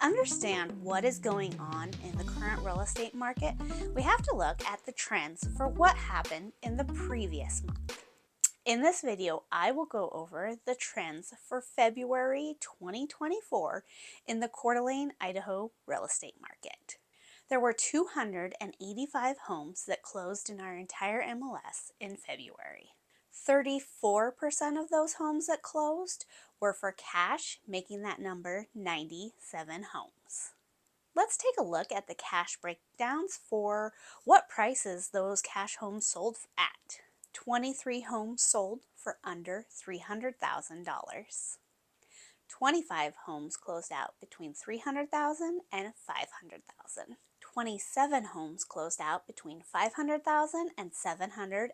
To understand what is going on in the current real estate market, we have to look at the trends for what happened in the previous month. In this video, I will go over the trends for February 2024 in the Coeur d'Alene, Idaho real estate market. There were 285 homes that closed in our entire MLS in February. 34% of those homes that closed were for cash, making that number 97 homes. Let's take a look at the cash breakdowns for what prices those cash homes sold at. 23 homes sold for under $300,000. 25 homes closed out between $300,000 and $500,000. 27 homes closed out between $500,000 and $750,000.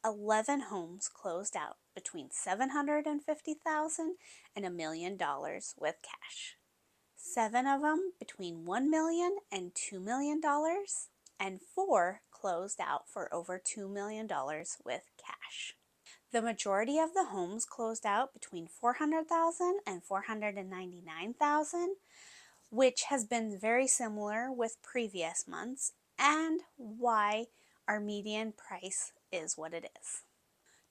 11 homes closed out between $750,000 and $1 million with cash. 7 of them between $1 million and $2 million, and 4 closed out for over $2 million with cash. The majority of the homes closed out between $400,000 and $499,000, which has been very similar with previous months and why our median price is what it is.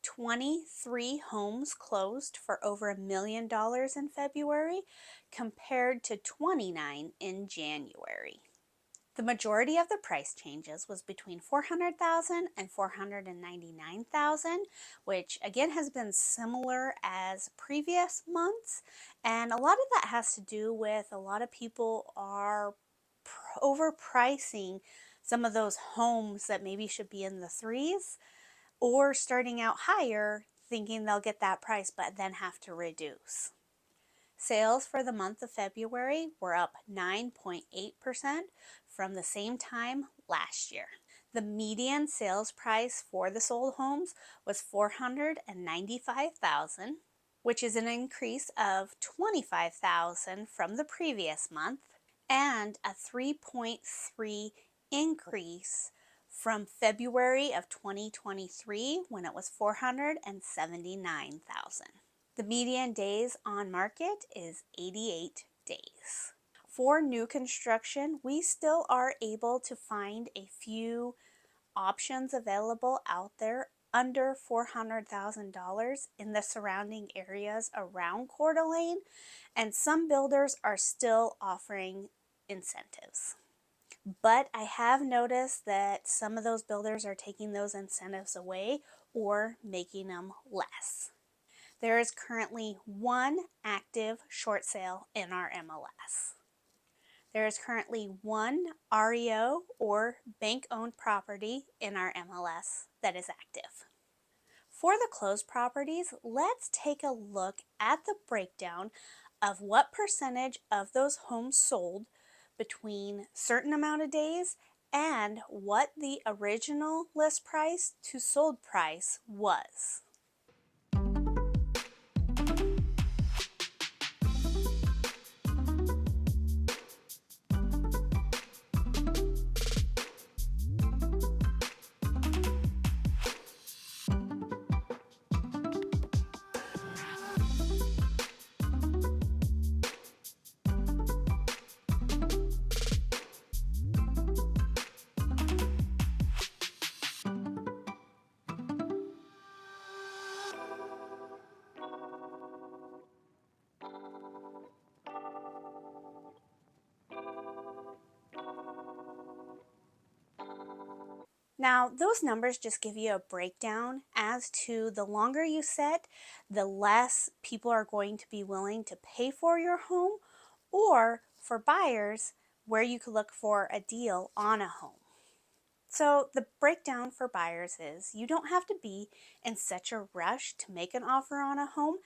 23 homes closed for over $1 million in February compared to 29 in January. The majority of the price changes was between $400,000 and $499,000, which again has been similar as previous months, and a lot of that has to do with a lot of people are overpricing some of those homes that maybe should be in the threes, or starting out higher thinking they'll get that price but then have to reduce. Sales for the month of February were up 9.8% from the same time last year. The median sales price for the sold homes was $495,000, which is an increase of $25,000 from the previous month and a 3.3 increase from February of 2023 when it was $479,000. The median days on market is 88 days. For new construction, we still are able to find a few options available out there under $400,000 in the surrounding areas around Coeur d'Alene, and some builders are still offering incentives. But I have noticed that some of those builders are taking those incentives away or making them less. There is currently one active short sale in our MLS. There is currently one REO or bank-owned property in our MLS that is active. For the closed properties, let's take a look at the breakdown of what percentage of those homes sold between certain amount of days and what the original list price to sold price was. Now, those numbers just give you a breakdown as to the longer you set, the less people are going to be willing to pay for your home, or for buyers, where you could look for a deal on a home. So the breakdown for buyers is you don't have to be in such a rush to make an offer on a home.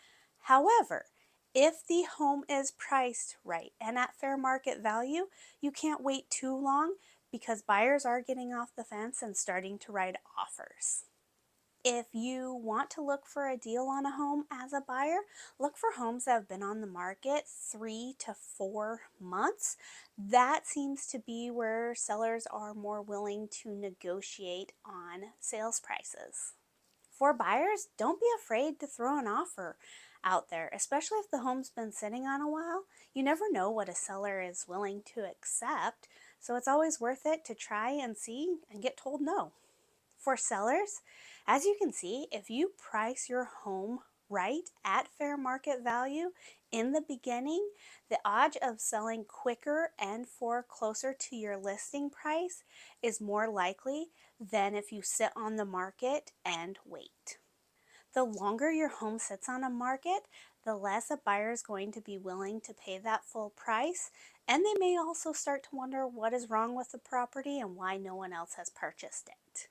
However, if the home is priced right and at fair market value, you can't wait too long because buyers are getting off the fence and starting to write offers. If you want to look for a deal on a home as a buyer, look for homes that have been on the market 3 to 4 months. That seems to be where sellers are more willing to negotiate on sales prices. For buyers, don't be afraid to throw an offer out there, especially if the home's been sitting on a while. You never know what a seller is willing to accept, so it's always worth it to try and see and get told no. For sellers, as you can see, if you price your home right at fair market value in the beginning, the odds of selling quicker and for closer to your listing price is more likely than if you sit on the market and wait. The longer your home sits on a market, the less a buyer is going to be willing to pay that full price, and they may also start to wonder what is wrong with the property and why no one else has purchased it.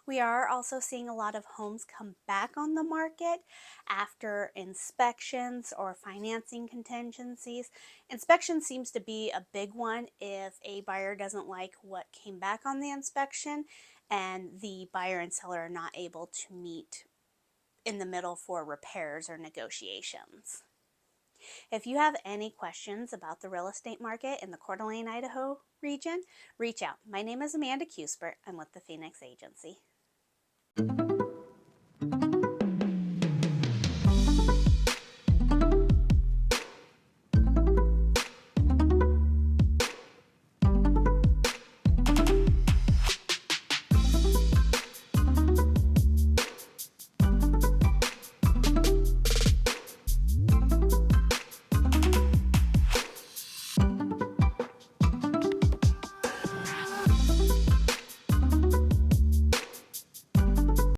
We are also seeing a lot of homes come back on the market after inspections or financing contingencies. Inspection seems to be a big one if a buyer doesn't like what came back on the inspection and the buyer and seller are not able to meet in the middle for repairs or negotiations. If you have any questions about the real estate market in the Coeur d'Alene, Idaho region, reach out. My name is Amanda Cuthbert. I'm with the Phoenix Agency.